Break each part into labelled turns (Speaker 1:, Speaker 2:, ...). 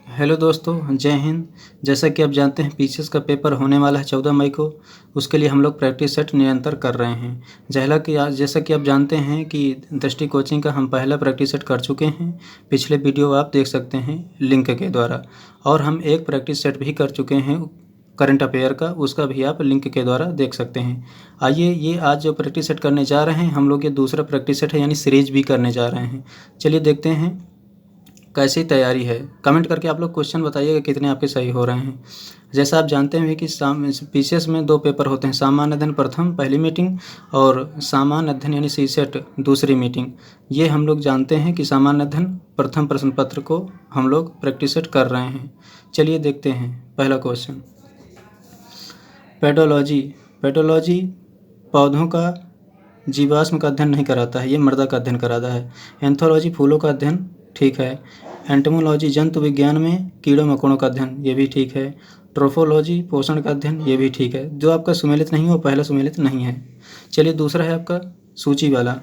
Speaker 1: Hello दोस्तों, जय हिंद। जैसा कि आप जानते हैं पीसीएस का पेपर होने वाला है 14 मई को। उसके लिए हम लोग प्रैक्टिस सेट निरंतर कर रहे हैं। जैसा कि आप जानते हैं कि दृष्टि कोचिंग का हम पहला प्रैक्टिस सेट कर चुके हैं। पिछले वीडियो आप देख सकते हैं लिंक के द्वारा। और हम एक प्रैक्टिस सेट भी कर चुके हैं करंट अफेयर का, उसका भी आप लिंक के द्वारा देख सकते हैं। आइए, ये आज जो प्रैक्टिस सेट करने जा रहे हैं हम लोग, ये दूसरा प्रैक्टिस सेट है, यानी सीरीज भी करने जा रहे हैं। चलिए देखते हैं कैसी तैयारी है। कमेंट करके आप लोग क्वेश्चन बताइएगा कितने आपके सही हो रहे हैं। जैसा आप जानते हैं कि पीसीएस में 2 पेपर होते हैं, सामान्य अध्ययन प्रथम पहली मीटिंग और सामान्य अध्ययन यानी सीसेट दूसरी मीटिंग। ये हम लोग जानते हैं कि सामान्य अध्ययन प्रथम प्रश्न पत्र को हम लोग प्रैक्टिस सेट कर रहे हैं। चलिए देखते हैं पहला क्वेश्चन। पेडोलॉजी पेडोलॉजी पौधों का जीवाश्म का अध्ययन नहीं कराता है, ये मृदा का अध्ययन कराता है। एंथोलॉजी फूलों का अध्ययन, ठीक है। एंटोमोलॉजी जंतु विज्ञान में कीड़ों मकोड़ों का अध्ययन, ये भी ठीक है। ट्रोफोलॉजी पोषण का अध्ययन, ये भी ठीक है। जो आपका सुमेलित नहीं है वो पहला सुमेलित नहीं है। चलिए दूसरा है आपका सूची वाला,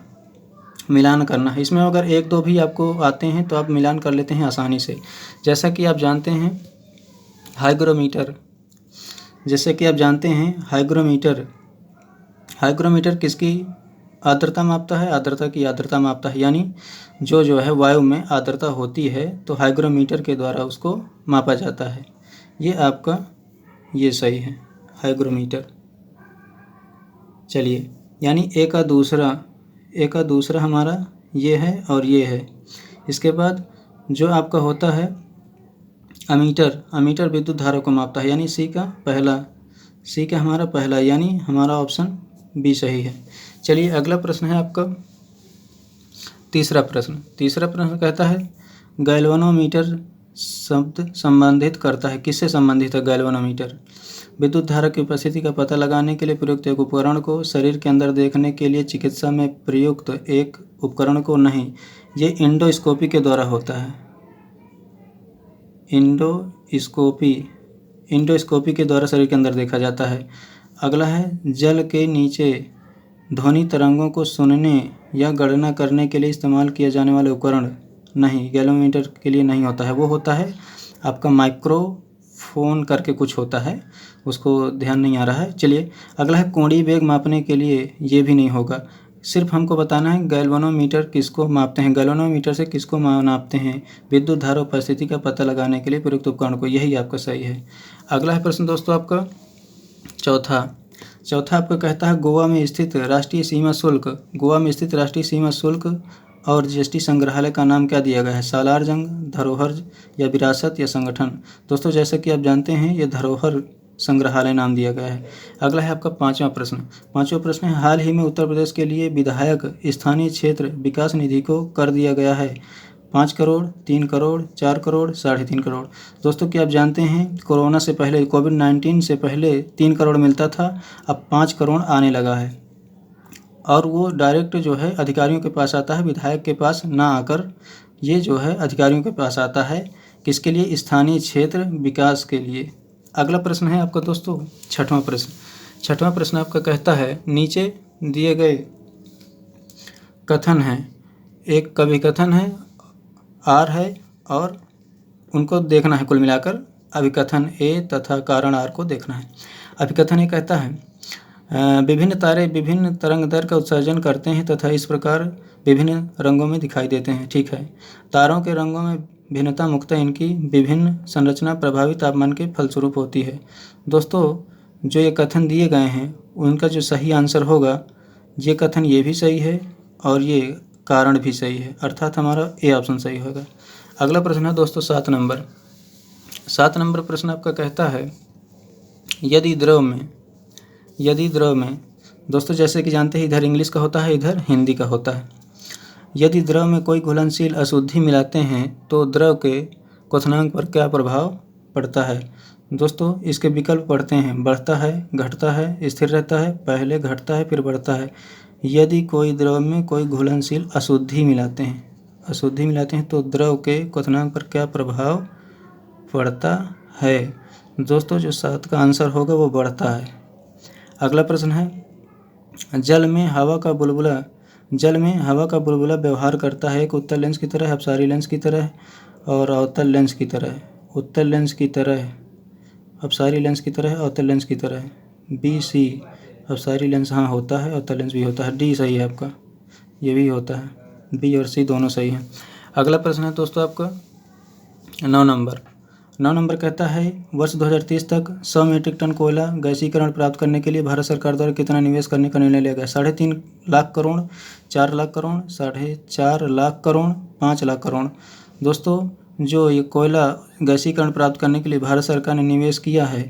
Speaker 1: मिलान करना है। इसमें अगर 1-2 भी आपको आते हैं तो आप मिलान कर लेते हैं आसानी से। जैसा कि आप जानते हैं हाइग्रोमीटर जैसे कि आप जानते हैं हाइग्रोमीटर किसकी आर्द्रता मापता है? आर्द्रता की आर्द्रता मापता है, यानी जो है वायु में आर्द्रता होती है तो हाइग्रोमीटर के द्वारा उसको मापा जाता है। ये आपका ये सही है, हाइग्रोमीटर। चलिए, यानी एक का दूसरा हमारा ये है और ये है। इसके बाद जो आपका होता है अमीटर विद्युत धारा को मापता है, यानी सी का हमारा पहला, यानी हमारा ऑप्शन बी सही है। चलिए अगला प्रश्न है आपका तीसरा प्रश्न कहता है गैल्वेनोमीटर शब्द संबंधित करता है, किससे संबंधित है गैल्वेनोमीटर? विद्युत धारा की उपस्थिति का पता लगाने के लिए प्रयुक्त एक उपकरण को, शरीर के अंदर देखने के लिए चिकित्सा में प्रयुक्त एक उपकरण को नहीं, ये इंडोस्कोपी के द्वारा होता है। इंडोस्कोपी के द्वारा शरीर के अंदर देखा जाता है। अगला है जल के नीचे ध्वनि तरंगों को सुनने या गणना करने के लिए इस्तेमाल किया जाने वाला उपकरण, नहीं, गैल्वेनोमीटर के लिए नहीं होता है। वो होता है आपका माइक्रोफोन करके कुछ होता है, उसको ध्यान नहीं आ रहा है। चलिए अगला है कोणीय वेग मापने के लिए, ये भी नहीं होगा। सिर्फ हमको बताना है गैल्वेनोमीटर किसको मापते हैं, गैल्वेनोमीटर से किसको नापते हैं? विद्युत धारा उपस्थिति का पता लगाने के लिए प्रयुक्त उपकरण को, यही आपका सही है। अगला है प्रश्न दोस्तों आपका चौथा आपका कहता है गोवा में स्थित राष्ट्रीय सीमा शुल्क और जीएसटी संग्रहालय का नाम क्या दिया गया है? सालार जंग, धरोहर या विरासत या संगठन? दोस्तों जैसे कि आप जानते हैं ये धरोहर संग्रहालय नाम दिया गया है। अगला है आपका पांचवा प्रश्न है हाल ही में उत्तर प्रदेश के लिए विधायक स्थानीय क्षेत्र विकास निधि को कर दिया गया है 5 करोड़, 3 करोड़, 4 करोड़, 3.5 करोड़। दोस्तों क्या आप जानते हैं कोरोना से पहले, कोविड-19 से पहले 3 करोड़ मिलता था, अब 5 करोड़ आने लगा है। और वो डायरेक्ट जो है अधिकारियों के पास आता है, विधायक के पास ना आकर ये जो है अधिकारियों के पास आता है। किसके लिए? स्थानीय क्षेत्र विकास के लिए। अगला प्रश्न है आपका दोस्तों छठवां प्रश्न आपका कहता है नीचे दिए गए कथन है, एक कवि कथन है, आर है और उनको देखना है कुल मिलाकर। अभिकथन ए तथा कारण आर को देखना है। अभिकथन ए कहता है विभिन्न तारे विभिन्न तरंग दैर्घ्य का उत्सर्जन करते हैं तथा इस प्रकार विभिन्न रंगों में दिखाई देते हैं, ठीक है। तारों के रंगों में भिन्नता मुख्यतः इनकी विभिन्न संरचना प्रभावी तापमान के फलस्वरूप होती है। दोस्तों जो ये कथन दिए गए हैं उनका जो सही आंसर होगा, ये कथन ये भी सही है और ये कारण भी सही है, अर्थात हमारा ए ऑप्शन सही होगा। अगला प्रश्न है दोस्तों 7 नंबर प्रश्न आपका कहता है यदि द्रव में दोस्तों जैसे कि जानते हैं इधर इंग्लिश का होता है, इधर हिंदी का होता है। यदि द्रव में कोई घुलनशील अशुद्धि मिलाते हैं तो द्रव के क्वथनांक पर क्या प्रभाव पड़ता है? दोस्तों इसके विकल्प पढ़ते हैं, बढ़ता है, घटता है, स्थिर रहता है, पहले घटता है फिर बढ़ता है। यदि कोई द्रव में कोई घुलनशील अशुद्धि मिलाते हैं तो द्रव के क्वथनांक पर क्या प्रभाव पड़ता है? दोस्तों जो 7 का आंसर होगा वो बढ़ता है। अगला प्रश्न है जल में हवा का बुलबुला व्यवहार करता है एक उत्तल लेंस की तरह, अपसारी लेंस की तरह और अवतल लेंस की तरह। उत्तल लेंस की तरह, अपसारी लेंस की तरह, अवतल लेंस की तरह। बी सी, अपसारी लेंस हाँ होता है, अवतल लेंस भी होता है। डी सही है आपका, ये भी होता है। बी और सी दोनों सही हैं। अगला प्रश्न है दोस्तों आपका 9 नंबर कहता है वर्ष 2030 तक 100 मीट्रिक टन कोयला गैसीकरण प्राप्त करने के लिए भारत सरकार द्वारा कितना निवेश करने का निर्णय लिया गया? 3.5 लाख करोड़, 4 लाख करोड़, 4.5 लाख करोड़, 5 लाख करोड़। दोस्तों जो ये कोयला गैसीकरण प्राप्त करने के लिए भारत सरकार ने निवेश किया है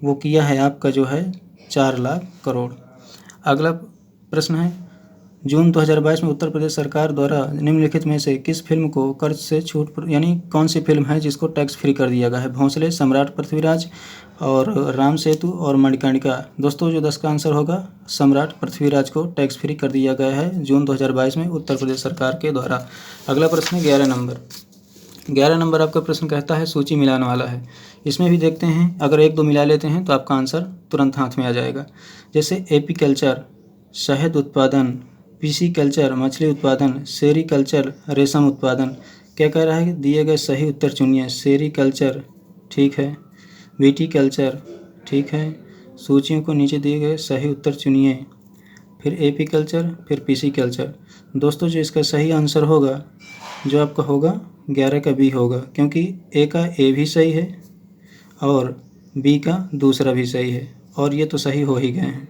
Speaker 1: वो किया है आपका जो है 4 लाख करोड़। अगला प्रश्न है जून 2022 में उत्तर प्रदेश सरकार द्वारा निम्नलिखित में से किस फिल्म को कर से छूट यानी कौन सी फिल्म है जिसको टैक्स फ्री कर दिया गया है? भोंसले, सम्राट पृथ्वीराज और राम सेतु और मणिकर्णिका। दोस्तों जो 10 का आंसर होगा सम्राट पृथ्वीराज को टैक्स फ्री कर दिया गया है जून 2022 में उत्तर प्रदेश सरकार के द्वारा। अगला प्रश्न 11 नंबर आपका प्रश्न कहता है सूची मिलाने वाला है। इसमें भी देखते हैं, अगर 1-2 मिला लेते हैं तो आपका आंसर तुरंत हाथ में आ जाएगा। जैसे एपीकल्चर शहद उत्पादन, पीसी कल्चर मछली उत्पादन, सेरीकल्चर रेशम उत्पादन। क्या कह रहा है? दिए गए सही उत्तर चुनिए। सेरीकल्चर ठीक है, विटीकल्चर ठीक है, सूचियों को नीचे दिए गए सही उत्तर चुनिए, फिर एपीकल्चर, फिर पीसी कल्चर। दोस्तों जो इसका सही आंसर होगा जो आपका होगा 11 का बी होगा, क्योंकि ए का ए भी सही है और बी का दूसरा भी सही है और ये तो सही हो ही गए हैं।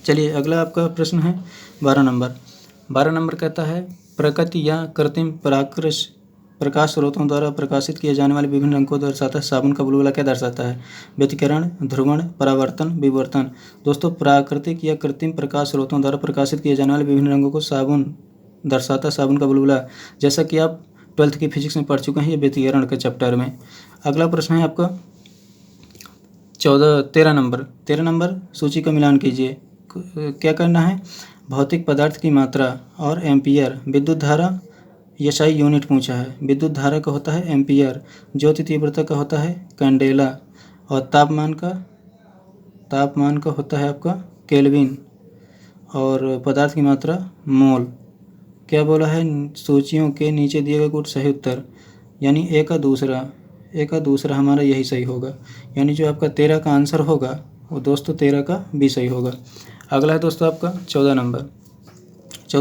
Speaker 1: चलिए अगला आपका प्रश्न है 12 नंबर कहता है प्रकृति या कृत्रिम प्रकाश स्रोतों द्वारा प्रकाशित किए जाने वाले विभिन्न रंगों को दर्शाता है। साबुन का बुलबुला क्या दर्शाता है? व्यतिकरण, ध्रुवण, परावर्तन, विवर्तन। दोस्तों प्राकृतिक या कृत्रिम प्रकाश स्रोतों द्वारा प्रकाशित किए जाने वाले विभिन्न रंगों को साबुन दर्शाता है, साबुन का बुलबुला। जैसा कि आप 12th की फिजिक्स में पढ़ चुके हैं ये व्यतिकरण के चैप्टर में। अगला प्रश्न है आपका 13 नंबर सूची का मिलान कीजिए। क्या करना है? भौतिक पदार्थ की मात्रा और एम्पियर, विद्युत धारा एसआई यूनिट पूछा है। विद्युत धारा का होता है एम्पियर, ज्योति तीव्रता का होता है कैंडेला और तापमान का होता है आपका केल्विन और पदार्थ की मात्रा मोल। क्या बोला है? सूचियों के नीचे दिए गए कुछ सही उत्तर, यानी ए का दूसरा हमारा यही सही होगा, यानी जो आपका 13 का आंसर होगा वो दोस्तों 13 का भी सही होगा। अगला है दोस्तों आपका 14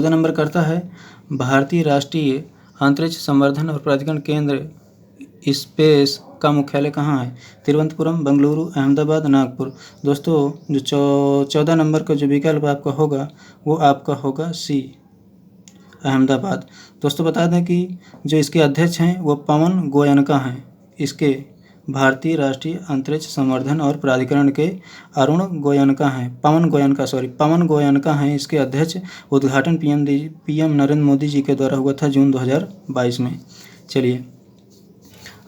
Speaker 1: नंबर करता है भारतीय राष्ट्रीय अंतरिक्ष संवर्धन और प्राधिकरण केंद्र स्पेस का मुख्यालय कहाँ है? तिरुवनंतपुरम, बेंगलुरु, अहमदाबाद, नागपुर। दोस्तों जो 14 नंबर का जो विकल्प आपका होगा वो आपका होगा सी, अहमदाबाद। दोस्तों बता दें कि जो इसके अध्यक्ष हैं वो पवन गोयनका हैं। इसके भारतीय राष्ट्रीय अंतरिक्ष संवर्धन और प्राधिकरण के पवन गोयनका हैं इसके अध्यक्ष। उद्घाटन पीएम नरेंद्र मोदी जी के द्वारा हुआ था जून 2022 में। चलिए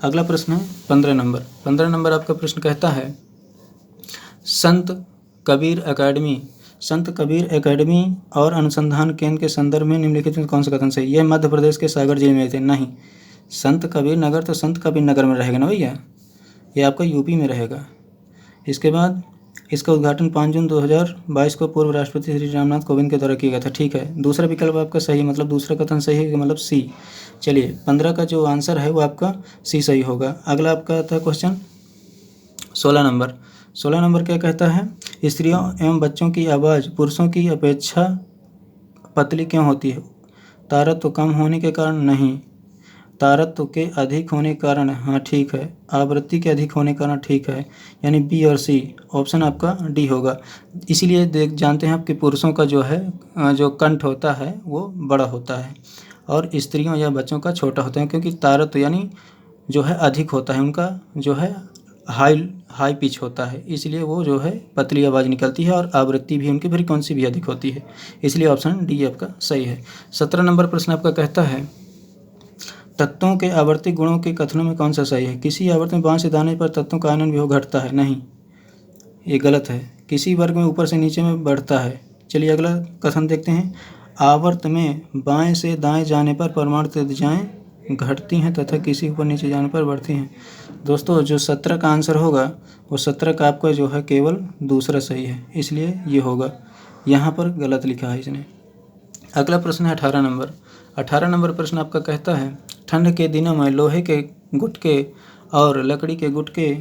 Speaker 1: अगला प्रश्न है 15 नंबर आपका प्रश्न कहता है संत कबीर एकेडमी और अनुसंधान केंद्र के संदर्भ में निम्नलिखित में कौन सा कथन सही? यह मध्य प्रदेश के सागर जिले में थे। नहीं, संत कबीर नगर तो संत कबीर नगर में रहेगा ना भैया, ये आपका यूपी में रहेगा। इसके बाद इसका उद्घाटन 5 जून 2022 को पूर्व राष्ट्रपति श्री रामनाथ कोविंद के द्वारा किया गया था। ठीक है, दूसरा विकल्प आपका सही, मतलब दूसरा कथन सही है, मतलब सी। चलिए 15 का जो आंसर है वो आपका सी सही होगा। अगला आपका था क्वेश्चन 16 नंबर क्या कहता है? स्त्रियों एवं बच्चों की आवाज़ पुरुषों की अपेक्षा पतली क्यों होती है? तारत्व कम होने के कारण नहीं, तारत्व के अधिक होने के कारण हाँ ठीक है, आवृत्ति के अधिक होने के कारण ठीक है, यानी बी और सी। ऑप्शन आपका डी होगा। इसीलिए जानते हैं आप कि पुरुषों का जो है जो कंठ होता है वो बड़ा होता है और स्त्रियों या बच्चों का छोटा होता है, क्योंकि तारत्व यानी जो है अधिक होता है, उनका जो है हाई पिच होता है, इसलिए वो जो है पतली आवाज़ निकलती है और आवृत्ति भी उनकी फ्रीक्वेंसी भी अधिक होती है, इसलिए ऑप्शन डी आपका सही है। 17 नंबर प्रश्न आपका कहता है तत्वों के आवर्ती गुणों के कथनों में कौन सा सही है? किसी आवर्त में बाएं से दाएं पर तत्वों का आयनन विभव घटता है। नहीं, ये गलत है। किसी वर्ग में ऊपर से नीचे में बढ़ता है। चलिए अगला कथन देखते हैं। आवर्त में बाएं से दाएं जाने पर परमाणु त्रिज्याएं घटती हैं तथा किसी ऊपर नीचे जाने पर बढ़ती हैं। दोस्तों जो 17 का आंसर होगा वो 17 का आपका जो है केवल दूसरा सही है, इसलिए ये होगा, यहाँ पर गलत लिखा है इसने। अगला प्रश्न है 18 नंबर प्रश्न आपका कहता है ठंड के दिनों में लोहे के गुटके और लकड़ी के गुटके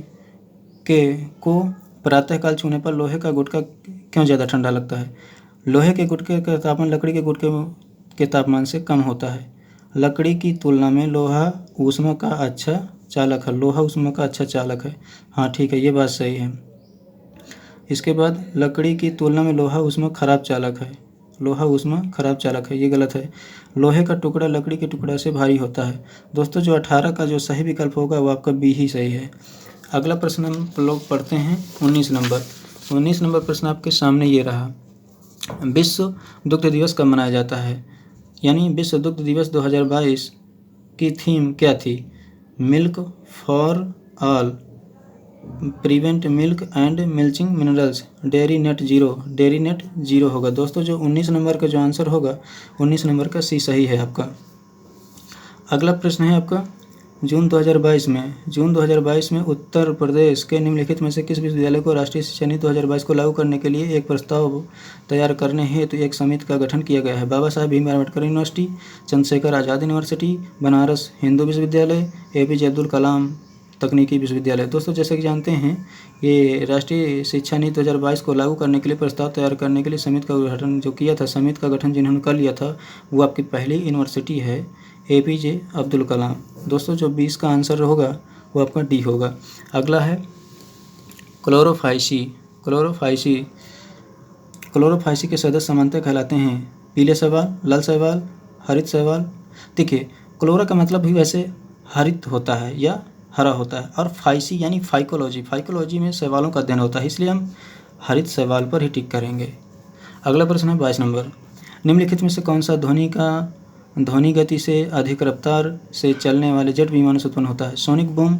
Speaker 1: के को प्रातःकाल छूने पर लोहे का गुटका क्यों ज़्यादा ठंडा लगता है? लोहे के गुटके का तापमान लकड़ी के गुटके के तापमान से कम होता है। लकड़ी की तुलना में लोहा ऊष्मा का अच्छा चालक है। लोहा ऊष्मा का अच्छा चालक है। हाँ ठीक है, ये बात सही है। इसके बाद लकड़ी की तुलना में लोहा ऊष्मा खराब चालक है। लोहा ऊष्मा खराब चालक है, ये गलत है। लोहे का टुकड़ा लकड़ी के टुकड़ा से भारी होता है। दोस्तों जो 18 का जो सही विकल्प होगा वो आपका बी ही सही है। अगला प्रश्न हम लोग पढ़ते हैं 19 नंबर। 19 नंबर प्रश्न आपके सामने ये रहा। विश्व दुग्ध दिवस कब मनाया जाता है? यानी विश्व दुग्ध दिवस 2022 की थीम क्या थी? Milk for all, prevent milk and milching minerals, dairy net zero होगा। दोस्तों जो 19 नंबर का जो आंसर होगा 19 नंबर का सी सही है आपका। अगला प्रश्न है आपका जून 2022 में उत्तर प्रदेश के निम्नलिखित में से किस विश्वविद्यालय को राष्ट्रीय शिक्षा नीति 2022 को लागू करने के लिए एक प्रस्ताव तैयार करने हेतु एक समिति का गठन किया गया है? बाबा साहेब भीमराव अम्बेडकर यूनिवर्सिटी, चंद्रशेखर आज़ाद यूनिवर्सिटी, बनारस हिंदू विश्वविद्यालय, APJ अब्दुल कलाम तकनीकी विश्वविद्यालय। दोस्तों जैसे कि जानते हैं ये राष्ट्रीय शिक्षा नीति 2022 को लागू करने के लिए प्रस्ताव तैयार करने के लिए समिति का गठन जो किया था, समिति का गठन जिन्होंने कर लिया था वो आपकी पहली यूनिवर्सिटी है APJ अब्दुल कलाम। दोस्तों जो 20 का आंसर होगा वो आपका डी होगा। अगला है क्लोरोफाइसी के सदस्य सामान्यतः कहलाते हैं पीले शैवाल, लाल शैवाल, हरित शैवाल। देखिए क्लोरा का मतलब भी वैसे हरित होता है या हरा होता है, और फाइसी यानी फाइकोलॉजी में शैवालों का अध्ययन होता है, इसलिए हम हरित शैवाल पर ही टिक करेंगे। अगला प्रश्न है 22 नंबर। निम्नलिखित में से कौन सा ध्वनि गति से अधिक रफ्तार से चलने वाले जेट विमानों से उत्पन्न होता है? सोनिक बूम,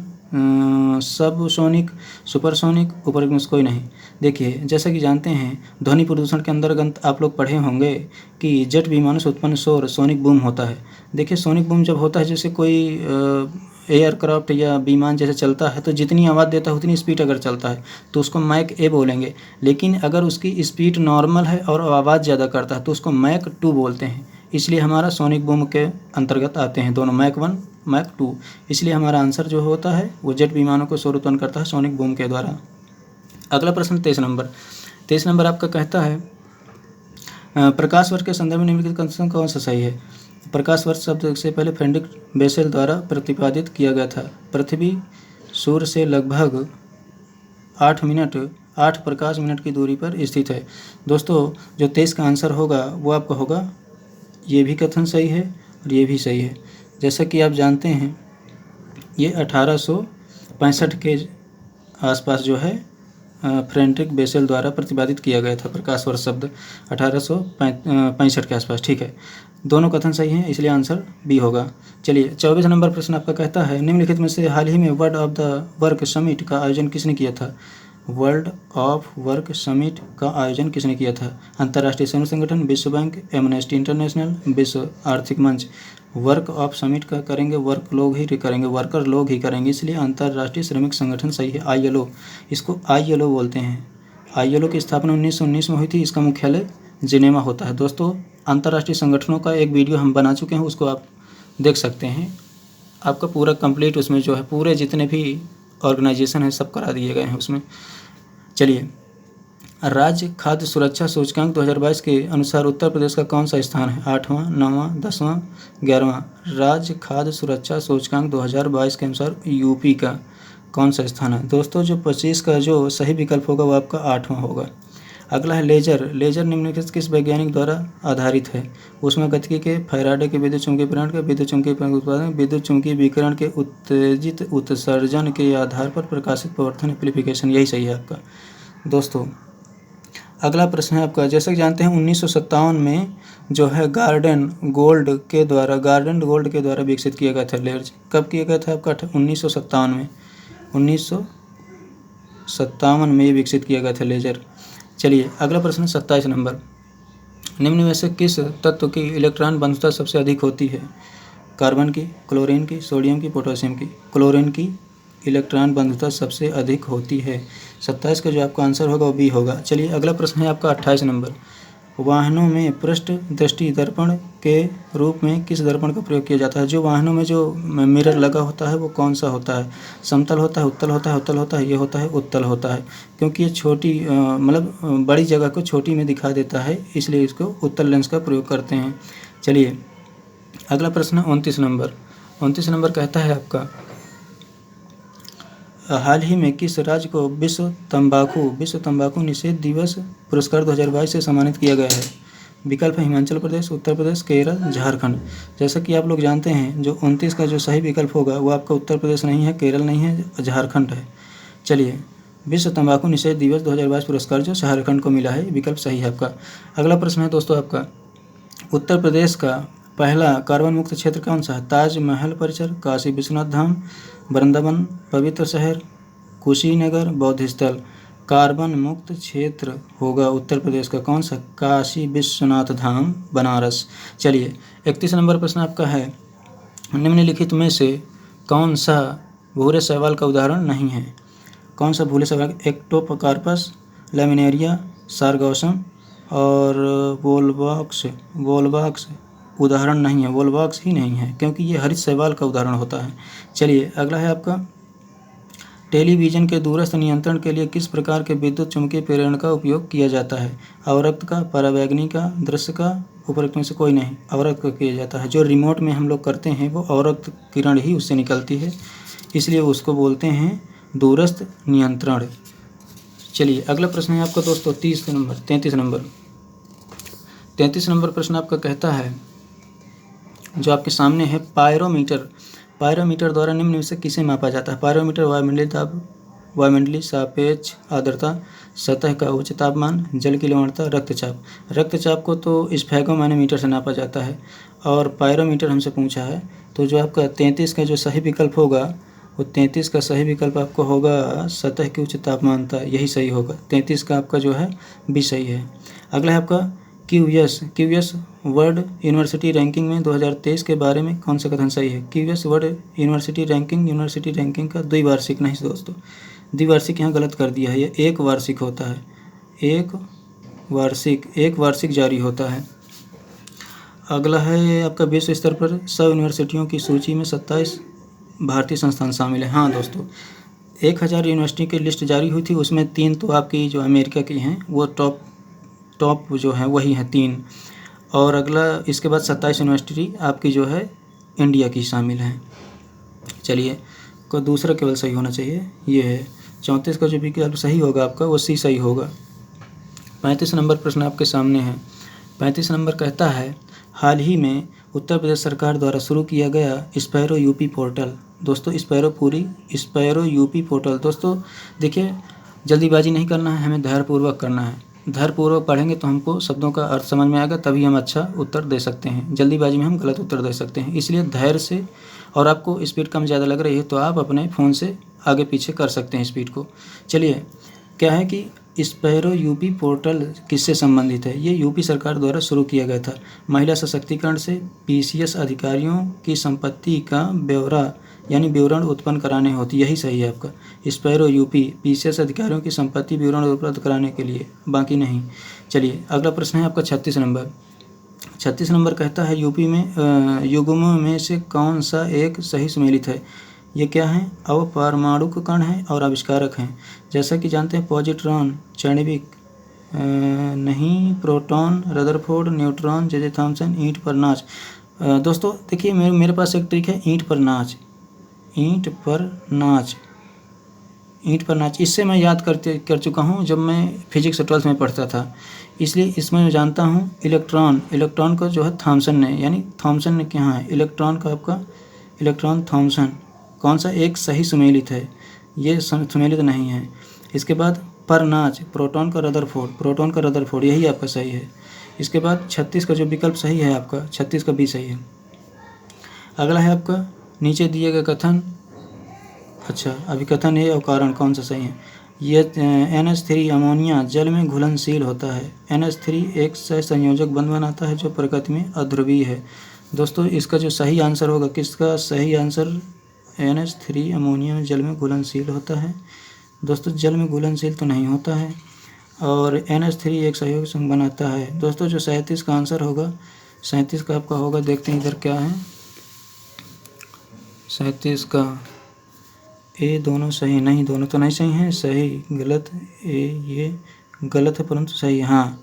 Speaker 1: सबसोनिक, सुपरसोनिक, ऊपर कोई नहीं। देखिए जैसा कि जानते हैं ध्वनि प्रदूषण के अंतर्गत आप लोग पढ़े होंगे कि जेट विमानों से उत्पन्न शोर सोनिक बूम होता है। देखिए सोनिक बूम जब होता है जैसे कोई एयरक्राफ्ट या विमान जैसे चलता है तो जितनी आवाज़ देता है उतनी स्पीड अगर चलता है तो उसको मैक ए बोलेंगे, लेकिन अगर उसकी स्पीड नॉर्मल है और आवाज़ ज़्यादा करता है तो उसको मैक 2 बोलते हैं। इसलिए हमारा सोनिक बूम के अंतर्गत आते हैं दोनों, मैक 1 मैक 2। इसलिए हमारा आंसर जो होता है वो जेट विमानों को शोर उत्पन्न करता है सोनिक बूम के द्वारा। अगला प्रश्न 23 नंबर आपका कहता है प्रकाश वर्ष के संदर्भ में निम्नलिखित कौन सा सही है? प्रकाश वर्ष शब्द से पहले फ्रेडरिक बेसेल द्वारा प्रतिपादित किया गया था। पृथ्वी सूर्य से लगभग 8 प्रकाश मिनट की दूरी पर स्थित है। दोस्तों जो 23 का आंसर होगा वो आपका होगा, ये भी कथन सही है और ये भी सही है। जैसा कि आप जानते हैं ये 1865 के आसपास जो है फ्रेडरिक बेसेल द्वारा प्रतिपादित किया गया था प्रकाश वर्ष शब्द 1865 के आसपास। ठीक है, दोनों कथन सही हैं, इसलिए आंसर बी होगा। चलिए 24 नंबर प्रश्न आपका कहता है निम्नलिखित में से हाल ही में world of the work summit का आयोजन किसने किया था? वर्ल्ड ऑफ वर्क समिट का आयोजन किसने किया था? अंतर्राष्ट्रीय श्रम संगठन, विश्व बैंक, एमनेस्टी इंटरनेशनल, विश्व आर्थिक मंच। वर्क ऑफ समिट का करेंगे वर्कर लोग ही करेंगे, इसलिए अंतर्राष्ट्रीय श्रमिक संगठन सही है। ILO, इसको ILO बोलते हैं। ILO की स्थापना 1919 में हुई थी, इसका मुख्यालय जिनेवा होता है। दोस्तों अंतर्राष्ट्रीय संगठनों का एक वीडियो हम बना चुके हैं, उसको आप देख सकते हैं। आपका पूरा कंप्लीट उसमें जो है पूरे जितने भी ऑर्गेनाइजेशन है सब करा दिए गए हैं उसमें। चलिए राज्य खाद्य सुरक्षा सूचकांक 2022 के अनुसार उत्तर प्रदेश का कौन सा स्थान है? 8वां, 9वां, 10वां, 11वां। राज्य खाद्य सुरक्षा सूचकांक 2022 के अनुसार यूपी का कौन सा स्थान है? दोस्तों जो 25 का जो सही विकल्प होगा वो आपका 8वां होगा। अगला है लेजर निम्नलिखित किस वैज्ञानिक द्वारा आधारित है? ऊष्मागतिकी के, फैराडे के विद्युत चुम्बकीय प्रेरण के, विद्युत चुम्बकीय उत्पादन, विद्युत चुम्बकीय विकिरण के उत्तेजित उत्सर्जन के आधार पर प्रकाशित प्रवर्धन एम्प्लीफिकेशन। यही सही है आपका। दोस्तों अगला प्रश्न है आपका, जैसा कि जानते हैं 1957 में जो है गार्डन गोल्ड के द्वारा विकसित किया गया था लेजर। कब किया गया था आपका? 1957 में। 1957 में ये विकसित किया गया था लेजर। चलिए अगला प्रश्न 27 नंबर। निम्न में से किस तत्व की इलेक्ट्रॉन बंधुता सबसे अधिक होती है? कार्बन की, क्लोरीन की, सोडियम की, पोटेशियम की। क्लोरीन की इलेक्ट्रॉन बंधुता सबसे अधिक होती है। 27 का जो आपका आंसर होगा वो बी होगा। चलिए अगला प्रश्न है आपका 28 नंबर। वाहनों में पृष्ठ दृष्टि दर्पण के रूप में किस दर्पण का प्रयोग किया जाता है? जो वाहनों में जो मिरर लगा होता है वो कौन सा होता है? समतल होता है, उत्तल होता है, उत्तल होता है, ये होता है उत्तल होता है, क्योंकि ये छोटी मतलब बड़ी जगह को छोटी में दिखा देता है, इसलिए इसको उत्तल लेंस का प्रयोग करते हैं। चलिए अगला प्रश्न 29 नंबर। 29 नंबर कहता है आपका, हाल ही में किस राज्य को विश्व तंबाकू निषेध दिवस पुरस्कार 2022 से सम्मानित किया गया है? विकल्प है हिमाचल प्रदेश, उत्तर प्रदेश, केरल, झारखंड। जैसा कि आप लोग जानते हैं जो 29 का जो सही विकल्प होगा वो आपका उत्तर प्रदेश नहीं है, केरल नहीं है, झारखंड है। चलिए विश्व तंबाकू निषेध दिवस 2022 पुरस्कार जो झारखंड को मिला है, विकल्प सही है आपका। अगला प्रश्न है दोस्तों आपका, उत्तर प्रदेश का पहला कार्बन मुक्त क्षेत्र कौन सा है? ताजमहल परिसर, काशी विश्वनाथ धाम, वृंदावन पवित्र शहर, कुशीनगर, बौद्ध स्थल। कार्बन मुक्त क्षेत्र होगा उत्तर प्रदेश का कौन सा? काशी विश्वनाथ धाम, बनारस। चलिए 31 नंबर प्रश्न आपका है, निम्नलिखित में से कौन सा भूरे शैवाल का उदाहरण नहीं है? कौन सा भूरे शैवाल? एक्टोपकार्पस, लैमिनेरिया, सारगोसम और वोल्वॉक्स उदाहरण नहीं है, वोल्वॉक्स ही नहीं है, क्योंकि ये हरित शैवाल का उदाहरण होता है। चलिए अगला है आपका, टेलीविज़न के दूरस्थ नियंत्रण के लिए किस प्रकार के विद्युत चुम्बकीय प्रेरण का उपयोग किया जाता है? अवरक्त का, परावैंगनी का, दृश्य का, उपरोक्त में से कोई नहीं, अवरक्त का किया जाता है। जो रिमोट में हम लोग करते हैं वो अवरक्त किरण ही उससे निकलती है, इसलिए उसको बोलते हैं दूरस्थ नियंत्रण। चलिए अगला प्रश्न है आपका दोस्तों 33 नंबर प्रश्न आपका कहता है, जो आपके सामने है, पायरोमीटर द्वारा निम्न में से किसे मापा जाता है? पायरोमीटर वायुमंडलीय दाब, वायुमंडलीय सापेक्ष आर्द्रता, सतह का उच्च तापमान, जल की लवणता, रक्तचाप। रक्तचाप को तो स्फेगोमैनोमीटर से नापा जाता है और पायरोमीटर हमसे पूछा है, तो जो आपका 33 का जो सही विकल्प होगा वो 33 का सही विकल्प आपको होगा सतह की उच्च तापमानता, यही सही होगा। 33 का आपका जो है भी सही है। अगला है आपका क्यूएस वर्ल्ड यूनिवर्सिटी रैंकिंग में 2023 के बारे में कौन सा कथन सही है? क्यूएस वर्ल्ड यूनिवर्सिटी रैंकिंग का द्विवार्षिक नहीं दोस्तों, द्विवार्षिक यहाँ गलत कर दिया है, ये एक वार्षिक होता है, एक वार्षिक जारी होता है। अगला है आपका, विश्व स्तर पर 100 यूनिवर्सिटियों की सूची में 27 भारतीय संस्थान शामिल है। हाँ दोस्तों, 1000 यूनिवर्सिटी की लिस्ट जारी हुई थी, उसमें 3 तो आपकी जो अमेरिका की हैं वो टॉप जो है वही हैं 3, और अगला इसके बाद 27 यूनिवर्सिटी आपकी जो है इंडिया की शामिल हैं। चलिए को दूसरा केवल सही होना चाहिए, ये है 34 का जो विकल्प सही होगा आपका वो सी सही होगा। 35 नंबर प्रश्न आपके सामने है। 35 नंबर कहता है, हाल ही में उत्तर प्रदेश सरकार द्वारा शुरू किया गया स्पैरो यूपी पोर्टल। दोस्तों स्पैरो यूपी पोर्टल, दोस्तों देखिए जल्दीबाजी नहीं करना है, हमें धैर्यपूर्वक करना है। धैर्यपूर्वक पढ़ेंगे तो हमको शब्दों का अर्थ समझ में आएगा, तभी हम अच्छा उत्तर दे सकते हैं। जल्दीबाजी में हम गलत उत्तर दे सकते हैं, इसलिए धैर्य से, और आपको स्पीड कम ज़्यादा लग रही है तो आप अपने फ़ोन से आगे पीछे कर सकते हैं स्पीड को। चलिए क्या है कि स्पैरो यूपी पोर्टल किससे संबंधित है? ये यूपी सरकार द्वारा शुरू किया गया था। महिला सशक्तिकरण से पीसीएस अधिकारियों की संपत्ति का ब्यौरा यानी विवरण उत्पन्न कराने होती, यही सही है आपका। स्पैरो यूपी पीसीएस अधिकारियों की संपत्ति विवरण उपलब्ध कराने के लिए, बाकी नहीं। चलिए अगला प्रश्न है आपका 36 नंबर। 36 नंबर कहता है, यूपी में युग्मों में से कौन सा एक सही सुमेलित है? ये क्या है? अपरमाणुक कण है और आविष्कारक हैं। जैसा कि जानते हैं पॉजिट्रॉन, चैडविक, नहीं, proton, Rutherford, neutron, J Thomson, ईंट पर नाच। दोस्तों देखिए मेरे पास एक ट्रिक है, ईंट पर नाच, इससे मैं याद कर चुका हूँ जब मैं फिजिक्स 12th में पढ़ता था, इसलिए इसमें मैं जानता हूँ। इलेक्ट्रॉन को जो है थॉमसन ने क्या है? इलेक्ट्रॉन का आपका इलेक्ट्रॉन थॉमसन कौन सा एक सही सुमेलित है? ये सुमेलित नहीं है। इसके बाद पर नाच, प्रोटॉन का रदरफोर्ड, यही आपका सही है। इसके बाद 36 का जो विकल्प सही है आपका, 36 का भी सही है। अगला है आपका, नीचे दिए गए कथन, अच्छा अभी कथन है और कारण कौन सा सही है? ये NH3 अमोनिया जल में घुलनशील होता है। NH3 एक सहसंयोजक बंध बनाता है जो प्रकृति में अध्रुवीय है। दोस्तों इसका जो सही आंसर होगा, किसका सही आंसर? NH3 अमोनिया में जल में घुलनशील होता है। दोस्तों जल में घुलनशील तो नहीं होता है। और NH3 एक सहयोग संघ बनाता है। दोस्तों जो 37 का आंसर होगा, 37 का आपका होगा, देखते हैं इधर क्या है। 37 का ए दोनों सही नहीं, दोनों तो नहीं सही हैं, सही गलत, ये गलत है परंतु सही है। हाँ,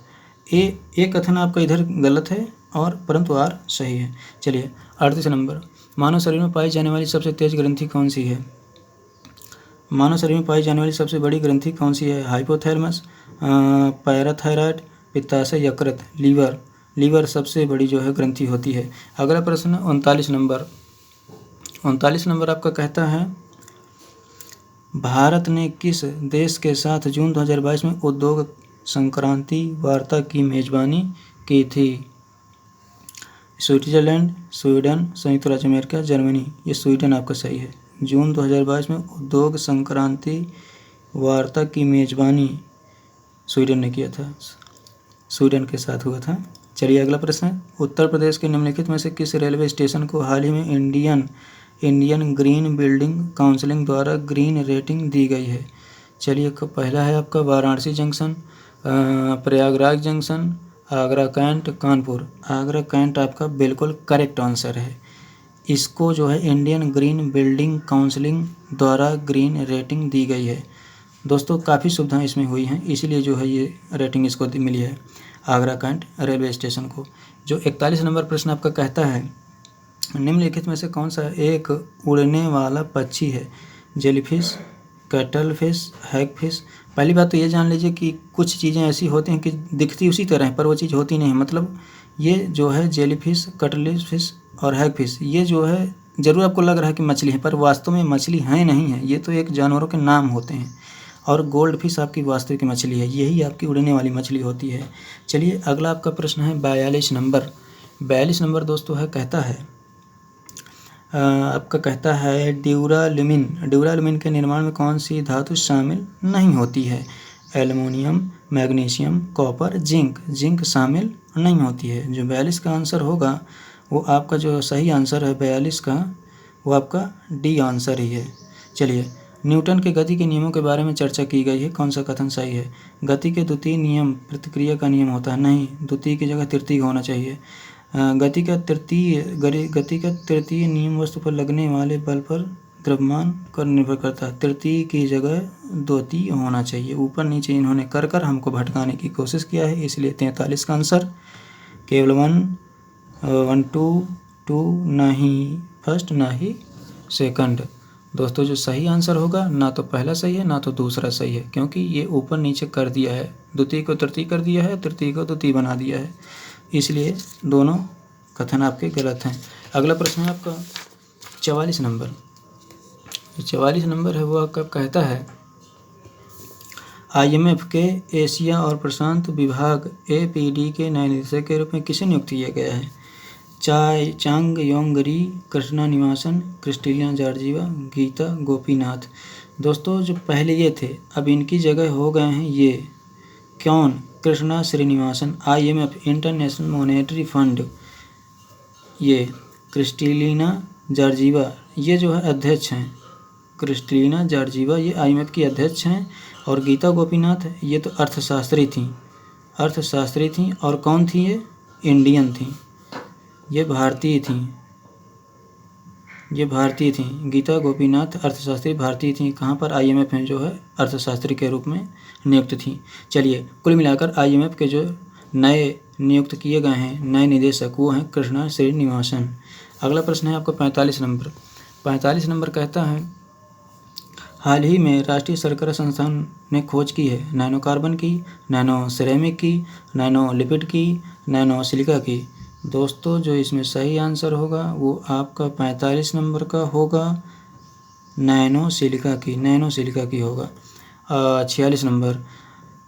Speaker 1: ए कथन आपका इधर गलत है और परंतु आर सही है। चलिए 38 नंबर, मानव शरीर में पाई जाने वाली सबसे तेज ग्रंथि कौन सी है? मानव शरीर में पाई जाने वाली सबसे बड़ी ग्रंथि कौन सी है? हाइपोथैलेमस, पैराथायराइड, पित्ताशय, यकृत, लीवर सबसे बड़ी जो है ग्रंथि होती है। अगला प्रश्न 39 नंबर आपका कहता है, भारत ने किस देश के साथ जून 2022 में उद्योग संक्रांति वार्ता की मेजबानी की थी? स्विट्जरलैंड, स्वीडन, संयुक्त राज्य अमेरिका, जर्मनी। ये स्वीडन आपका सही है। जून 2022 में उद्योग संक्रांति वार्ता की मेजबानी स्वीडन ने किया था, स्वीडन के साथ हुआ था। चलिए अगला प्रश्न है, उत्तर प्रदेश के निम्नलिखित में से किस रेलवे स्टेशन को हाल ही में इंडियन ग्रीन बिल्डिंग काउंसिल द्वारा ग्रीन रेटिंग दी गई है? चलिए पहला है आपका Varanasi junction, Prayagraj junction, Agra cantt, Kanpur. Agra cantt आपका बिल्कुल करेक्ट आंसर है। इसको जो है इंडियन ग्रीन बिल्डिंग काउंसिल द्वारा ग्रीन रेटिंग दी गई है। दोस्तों काफ़ी सुविधाएं इसमें हुई हैं, इसीलिए जो है ये रेटिंग इसको मिली है, आगरा कैंट रेलवे स्टेशन को। जो 41 नंबर प्रश्न आपका कहता है, निम्नलिखित में से कौन सा एक उड़ने वाला पक्षी है? जेलीफिश, कैटल फिश, हैग फिश। पहली बात तो ये जान लीजिए कि कुछ चीज़ें ऐसी होती हैं कि दिखती उसी तरह है पर वो चीज़ होती नहीं है। मतलब ये जो है जेलीफिश, कटल फिश और हैग फिश, ये जो है ज़रूर आपको लग रहा है कि मछली है पर वास्तव में मछली है नहीं है, ये तो एक जानवरों के नाम होते हैं। और गोल्ड फिश आपकी वास्तविक मछली है, यही आपकी उड़ने वाली मछली होती है। चलिए अगला आपका प्रश्न है 42 नंबर। 42 नंबर दोस्तों है, कहता है आपका कहता है, ड्यूरालुमिन के निर्माण में कौन सी धातु शामिल नहीं होती है? एल्युमिनियम, मैग्नीशियम, कॉपर, जिंक शामिल नहीं होती है। जो 42 का आंसर होगा वो आपका जो सही आंसर है 42 का, वो आपका डी आंसर ही है। चलिए, न्यूटन के गति के नियमों के बारे में चर्चा की गई है, कौन सा कथन सही है? गति के द्वितीय नियम प्रतिक्रिया का नियम होता है, नहीं, द्वितीय की जगह तृतीय होना चाहिए। गति का तृतीय नियम वस्तु पर लगने वाले बल पर द्रव्यमान पर निर्भर करता है, तृतीय की जगह द्वितीय होना चाहिए। ऊपर नीचे इन्होंने कर हमको भटकाने की कोशिश किया है, इसलिए 43 का आंसर केवल 1 2 ना ही फर्स्ट ना ही सेकंड। दोस्तों जो सही आंसर होगा ना तो पहला सही है ना तो दूसरा सही है, क्योंकि ये ऊपर नीचे कर दिया है, द्वितीय को तृतीय कर दिया है, तृतीय को द्वितीय बना दिया है, इसलिए दोनों कथन आपके गलत हैं। अगला प्रश्न है आपका 44 नंबर। 44 नंबर है वो आपका कहता है, IMF के एशिया और प्रशांत विभाग APD के नए निदेशक के रूप में किसे नियुक्त किया गया है? चांग योंग री, कृष्णा निवासन, क्रिस्टीना जॉर्जिवा, गीता गोपीनाथ। दोस्तों जो पहले ये थे अब इनकी जगह हो गए हैं ये, कौन? Krishna Srinivasan, IMF international monetary fund, ये क्रिस्टीना जॉर्जिवा ये जो है अध्यक्ष हैं। क्रिस्टीना जॉर्जिवा ये IMF की अध्यक्ष हैं, और गीता गोपीनाथ ये तो अर्थशास्त्री थीं। और कौन थी ये? इंडियन थीं, ये भारतीय थीं। गीता गोपीनाथ अर्थशास्त्री भारतीय थीं। कहाँ पर? IMF में जो है अर्थशास्त्री के रूप में नियुक्त थीं। चलिए कुल मिलाकर IMF के जो नए नियुक्त किए गए हैं नए निदेशक वो हैं कृष्णा श्रीनिवासन। अगला प्रश्न है आपका 45 नंबर। 45 नंबर कहता है, हाल ही में राष्ट्रीय शर्करा संस्थान ने खोज की है नैनो कार्बन की, नैनो सिरेमिक की, नैनो लिपिड की, नैनो सिलिका की। दोस्तों जो इसमें सही आंसर होगा वो आपका 45 नंबर का होगा, नैनो सिलिका की होगा। 46 नंबर,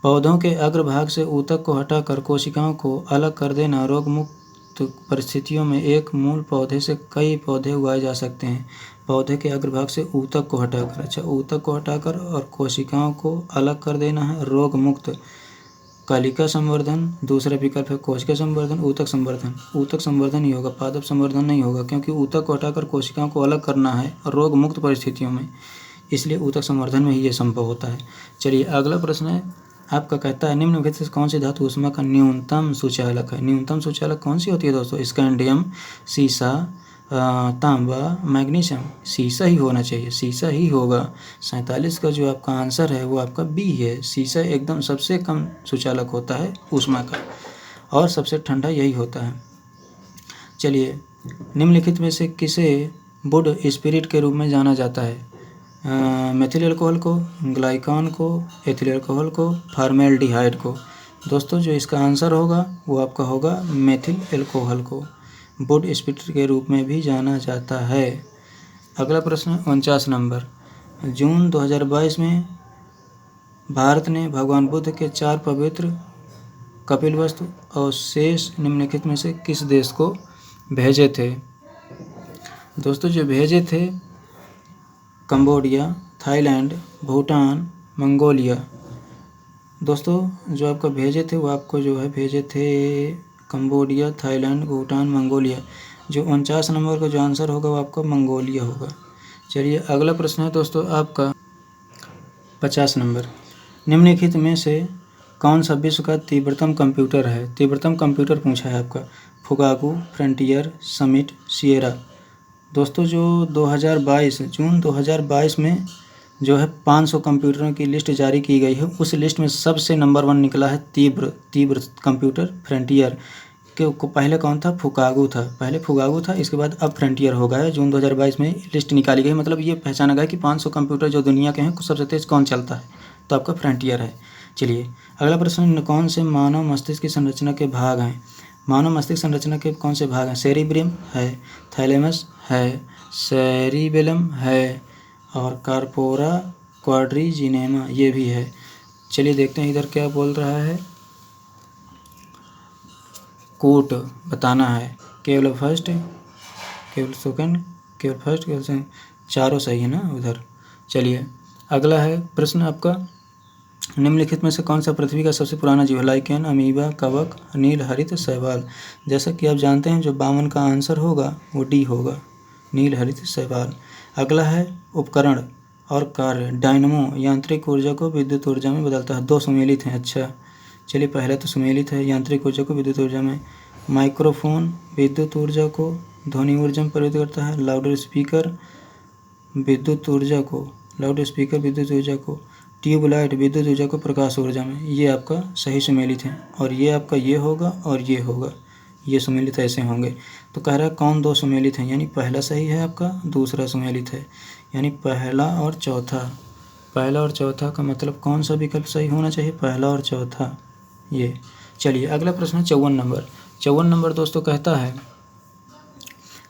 Speaker 1: पौधों के अग्रभाग से ऊतक को हटाकर कोशिकाओं को अलग कर देना रोग मुक्त परिस्थितियों में एक मूल पौधे से कई पौधे उगाए जा सकते हैं। पौधे के अग्रभाग से ऊतक को हटाकर, ऊतक को हटाकर और कोशिकाओं को अलग कर देना है रोग मुक्त। कलिका संवर्धन, दूसरा विकल्प है कोशिका संवर्धन, ऊतक संवर्धन ही होगा, पादप संवर्धन नहीं होगा, क्योंकि ऊतक को हटाकर कोशिकाओं को अलग करना है रोग मुक्त परिस्थितियों में, इसलिए ऊतक संवर्धन में ही ये संभव होता है। चलिए अगला प्रश्न है आपका कहता है निम्नलिखित से कौन सी धातु ऊष्मा का न्यूनतम सूचालक है। न्यूनतम सूचालक कौन सी होती है दोस्तों? स्कैंडियम, सीसा, तांबा, मैग्नीशियम। सीसा ही होना चाहिए, सीसा ही होगा। 47 का जो आपका आंसर है वो आपका बी है। सीसा एकदम सबसे कम सूचालक होता है ऊष्मा का और सबसे ठंडा यही होता है। चलिए, निम्नलिखित में से किसे वुड स्पिरिट के रूप में जाना जाता है? मेथिल एल्कोहल को, ग्लाइकॉन को, एथिल एल्कोहल को, फॉर्मेल्डिहाइड को। दोस्तों जो इसका आंसर होगा वो आपका होगा मेथिल एल्कोहल को वुड स्पिरिट के रूप में भी जाना जाता है। अगला प्रश्न 49 नंबर। जून 2022 में भारत ने भगवान बुद्ध के 4 पवित्र कपिलवस्तु और शेष निम्नलिखित में से किस देश को भेजे थे? दोस्तों जो भेजे थे कंबोडिया, थाईलैंड, भूटान, मंगोलिया। दोस्तों जो आपका भेजे थे वो आपको जो है भेजे थे कंबोडिया, थाईलैंड, भूटान, मंगोलिया। जो 49 नंबर का जो आंसर होगा वो आपका मंगोलिया होगा। चलिए अगला प्रश्न है दोस्तों आपका 50 नंबर। निम्नलिखित में से कौन सा विश्व का तीव्रतम कंप्यूटर है? तीव्रतम कंप्यूटर पूछा है आपका। Fugaku, frontier, summit, Sierra. दोस्तों जो 2022 जून 2022 में जो है 500 कंप्यूटरों की लिस्ट जारी की गई है। उस लिस्ट में सबसे नंबर 1 निकला है तीव्र कंप्यूटर फ्रंटियर को पहले कौन था? फुगाकू था। पहले फुगाकू था, इसके बाद अब फ्रंटियर हो गया है। जून 2022 में लिस्ट निकाली गई, मतलब ये पहचाना गया कि 500 कंप्यूटर जो दुनिया के हैं सबसे तेज कौन चलता है, तो आपका फ्रंटियर है। चलिए अगला प्रश्न, कौन से मानव मस्तिष्क की संरचना के भाग हैं? मानव मस्तिष्क संरचना के कौन से भाग हैं? सेरिब्रम है, थैलेमस है, सेरिबेलम है और कार्पोरा क्वाड्रिजिनेमा ये भी है। चलिए देखते हैं इधर क्या बोल रहा है। कोट बताना है, केवल फर्स्ट, केवल सेकंड, केवल फर्स्ट, केवल सेकंड, चारों सही है ना उधर। चलिए अगला है प्रश्न आपका, निम्नलिखित में से कौन सा पृथ्वी का सबसे पुराना जीव है? लाइकेन, अमीबा, कवक, नील हरित, शैवाल। जैसा कि आप जानते हैं जो 52 का आंसर होगा वो डी होगा, नील हरित शैवाल। अगला है उपकरण और कार्य। डायनमो यांत्रिक ऊर्जा को विद्युत ऊर्जा में बदलता है। 2 सुमेलित हैं। अच्छा चलिए पहला तो सुमेलित है, यांत्रिक ऊर्जा को विद्युत ऊर्जा में। माइक्रोफोन विद्युत ऊर्जा को ध्वनि ऊर्जा में परिवर्तित करता है। लाउड स्पीकर विद्युत ऊर्जा को, ट्यूबलाइट विद्युत ऊर्जा को प्रकाश ऊर्जा में। ये आपका सही सुमेलित है और ये आपका ये होगा और ये होगा, ये सुमेलित ऐसे होंगे। तो कह रहा है कौन 2 सुमेलित हैं, यानी पहला सही है आपका, दूसरा सुमेलित है, यानी पहला और चौथा। पहला और चौथा का मतलब कौन सा विकल्प सही होना चाहिए? पहला और चौथा ये। चलिए अगला प्रश्न है 54 नंबर। 54 नंबर दोस्तों कहता है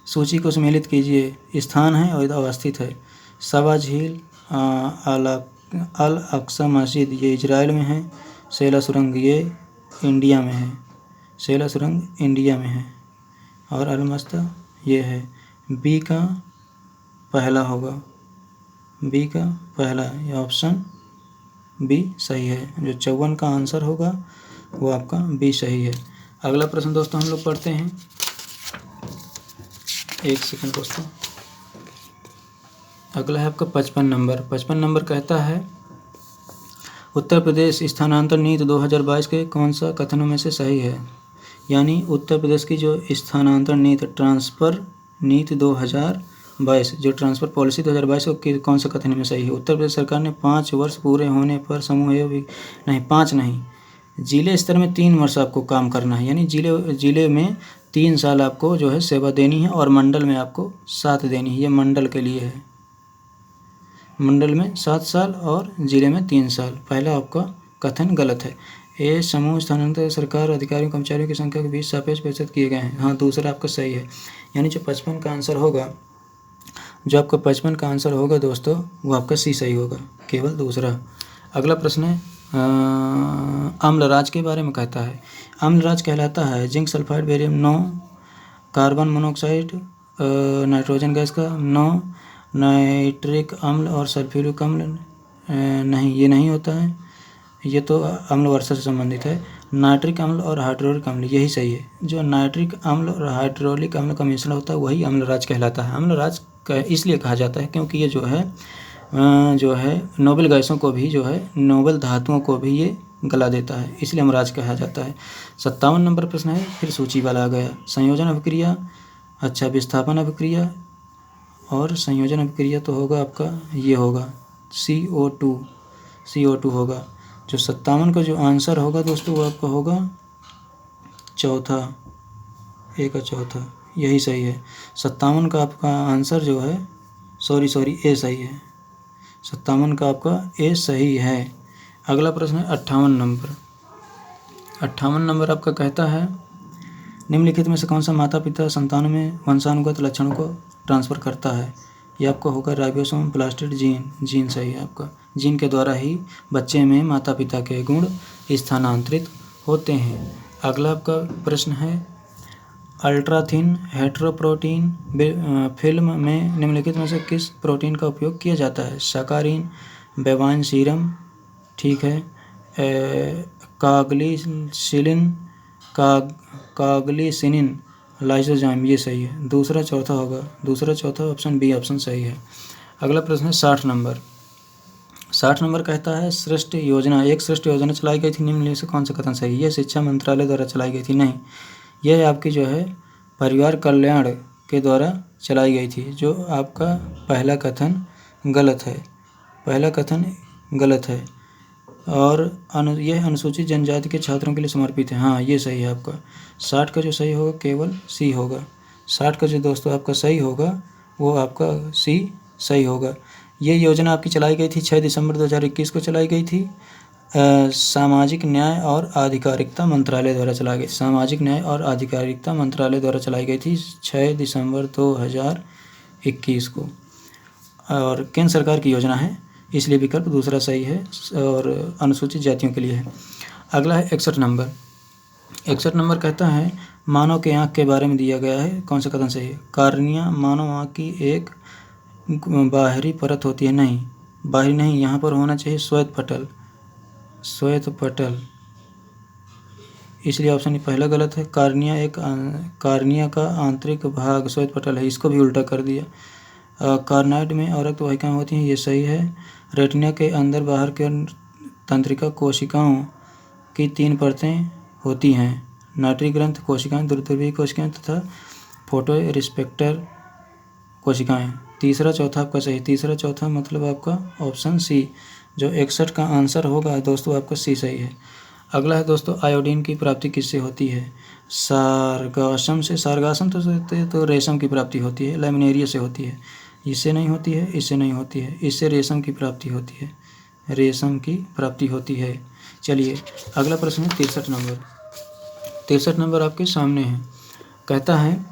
Speaker 1: सूची को सुमेलित कीजिए। स्थान है और अवस्थित है। सवा झील, अल अक्सा मस्जिद ये इजराइल में है। सेला सुरंग ये इंडिया में है, सेला सुरंग इंडिया में है। और अलमस्ता ये है। बी का पहला होगा, बी का पहला, ये ऑप्शन बी सही है। जो 54 का आंसर होगा वो आपका बी सही है। अगला प्रश्न दोस्तों हम लोग पढ़ते हैं, एक सेकंड दोस्तों। अगला है आपका 55 नंबर। 55 नंबर कहता है उत्तर प्रदेश स्थानांतरण नीति 2022 के कौन सा कथनों में से सही है? यानी उत्तर प्रदेश की जो स्थानांतरण नीति ट्रांसफ़र नीति 2022, जो ट्रांसफ़र पॉलिसी 2022 के कौन सा कथन में सही है? उत्तर प्रदेश सरकार ने 5 वर्ष पूरे होने पर समूह नहीं 5 नहीं, जिले स्तर में 3 वर्ष आपको काम करना है, यानी जिले में 3 साल आपको जो है सेवा देनी है और मंडल में आपको 7 देनी है। ये मंडल के लिए है, मंडल में 7 साल और जिले में 3 साल। पहला आपका कथन गलत है। ए समूह स्थानांतरण सरकार अधिकारियों कर्मचारियों की संख्या के 20 सापेक्ष प्रतिशत किए गए हैं। हाँ दूसरा आपका सही है, यानी जो 55 का आंसर होगा, जो आपका 55 का आंसर होगा दोस्तों वो आपका सी सही होगा, केवल दूसरा। अगला प्रश्न है अम्लराज के बारे में कहता है। अम्लराज कहलाता है zinc sulphide barium 9, carbon monoxide nitrogen gas का 9, नाइट्रिक अम्ल और सल्फ्यूरिक अम्ल नहीं, ये नहीं होता है, ये तो अम्ल वर्षा से संबंधित है। नाइट्रिक अम्ल और हाइड्रोलिक अम्ल यही सही है। जो नाइट्रिक अम्ल और हाइड्रोलिक अम्ल का मिश्रण होता है वही अम्लराज कहलाता है। अम्लराज इसलिए कहा जाता है क्योंकि ये जो है नोबेल गैसों को भी जो है, नोबेल धातुओं को भी ये गला देता है, इसलिए अमराज कहा जाता है। 57 नंबर प्रश्न है, फिर सूची वाला आ गया। संयोजन अभिक्रिया, अच्छा विस्थापन अभिक्रिया और संयोजन अभिक्रिया तो होगा आपका ये होगा CO2 होगा। जो 57 का जो आंसर होगा दोस्तों वो आपका होगा चौथा, ए का चौथा, यही सही है। 57 का आपका आंसर जो है सॉरी ए सही है। 57 का आपका ए सही है। अगला प्रश्न है 58 नंबर। 58 नंबर आपका कहता है, निम्नलिखित में से कौन सा माता पिता संतान में वंशानुगत लक्षणों को ट्रांसफ़र करता है? ये आपका होगा राइबोसोम प्लास्टिड जीन सही है आपका। जीन के द्वारा ही बच्चे में माता पिता के गुण स्थानांतरित होते हैं। अगला आपका प्रश्न है, अल्ट्राथिन हेटेरोप्रोटीन फिल्म में निम्नलिखित में से किस प्रोटीन का उपयोग किया जाता है? साकारीन, बेवाइन सीरम, ठीक है, काग्लिसिनिन, लाइसोजाइम, ये सही है। दूसरा चौथा होगा, दूसरा चौथा ऑप्शन बी ऑप्शन सही है। अगला प्रश्न है 60 नंबर। 60 नंबर कहता है, श्रेष्ठ योजना चलाई गई थी, निम्नलिखित से कौन सा कथन सही? यह शिक्षा मंत्रालय द्वारा चलाई गई थी, नहीं, यह आपकी जो है परिवार कल्याण के द्वारा चलाई गई थी। जो आपका पहला कथन गलत है, पहला कथन गलत है। और यह अनुसूचित जनजाति के छात्रों के लिए समर्पित है, हाँ ये सही है आपका। 60 का जो सही होगा केवल सी होगा। 60 का जो दोस्तों आपका सही होगा वो आपका सी सही होगा। ये योजना आपकी चलाई गई थी 6 दिसंबर 2021 को चलाई गई थी। सामाजिक न्याय और आधिकारिकता मंत्रालय द्वारा चलाई गई। सामाजिक न्याय और आधिकारिकता मंत्रालय द्वारा चलाई गई थी 6 दिसंबर 2021 को, और केंद्र सरकार की योजना है, इसलिए विकल्प दूसरा सही है और अनुसूचित जातियों के लिए है। अगला है 61 नंबर। 61 नंबर कहता है, मानव के आँख के बारे में दिया गया है, कौन सा कथन सही है? कार्निया मानव आँख की एक बाहरी परत होती है, नहीं, बाहरी नहीं, यहाँ पर होना चाहिए श्वेत पटल, इसलिए ऑप्शन पहला गलत है। कार्निया का आंतरिक भाग श्वेत पटल है, इसको भी उल्टा कर दिया। कार्नाइड में और रक्त वाहिकाएँ होती हैं, ये सही है। रेटिना के अंदर बाहर के तंत्रिका कोशिकाओं की 3 परतें होती हैं, नाटरी ग्रंथ कोशिकाएं, दूरध्रुवीय कोशिकाएं तथा फोटो रिसेप्टर कोशिकाएं। तीसरा चौथा आपका सही, तीसरा चौथा मतलब आपका ऑप्शन सी, जो 61 का आंसर होगा दोस्तों आपका सी सही है। अगला है दोस्तों, आयोडीन की प्राप्ति किससे होती है? सारगासम से। सारगासम तो रेशम की प्राप्ति होती है, लैमिनेरिया से होती है। इससे नहीं होती है, इससे नहीं होती है, इससे रेशम की प्राप्ति होती है, रेशम की प्राप्ति होती है। चलिए अगला प्रश्न है 63 नंबर। 63 नंबर आपके सामने है, कहता है